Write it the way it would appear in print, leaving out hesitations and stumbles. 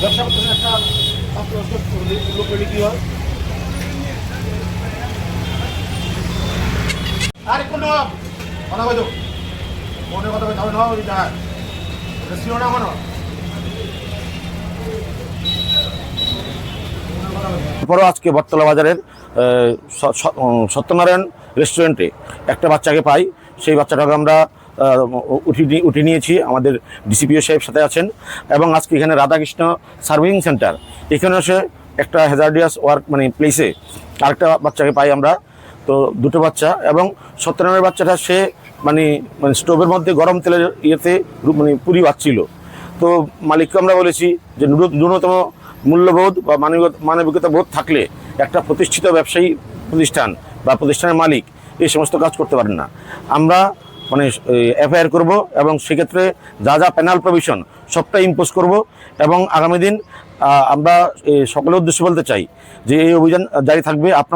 ব্যবসা করতেছেন একটা লোক কি হয় আরে কোন কথা বলো মনে কথা বলতে হবে না ওই যায় ছিল না কোনো তারপরও আজকে বটতলা বাজারের সত্যনারায়ণ রেস্টুরেন্টে একটা বাচ্চাকে পাই। সেই বাচ্চাটাকে আমরা উঠে নিয়েছি, আমাদের ডিসিপিও সাহেব সাথে আছেন। এবং আজকে এখানে রাধাকৃষ্ণ সার্ভিং সেন্টার এখানে এসে একটা হ্যাজার্ডিয়াস ওয়ার্ক মানে প্লেসে আরেকটা বাচ্চাকে পাই আমরা। তো দুটো বাচ্চা, এবং সত্যনারায়ণের বাচ্চাটা সে মানে স্টোভের মধ্যে গরম তেলের ইয়েতে মানে পুরি বাচ্ছিল। তো মালিককে আমরা বলেছি যে ন্যূনতম মূল্যবোধ বা মানবিকতা বোধ থাকলে একটা প্রতিষ্ঠিত ব্যবসায়ী প্রতিষ্ঠান বা প্রতিষ্ঠানের মালিক এই সমস্ত কাজ করতে পারেন না। আমরা মানে এফআইআর করব এবং সেক্ষেত্রে যা যা পেনাল প্রভিশন সবটাই ইম্পোজ করব। এবং আগামী দিন আমরা সকলের উদ্দেশ্যে বলতে চাই যে এই অভিযান জারি থাকবে। আপনারা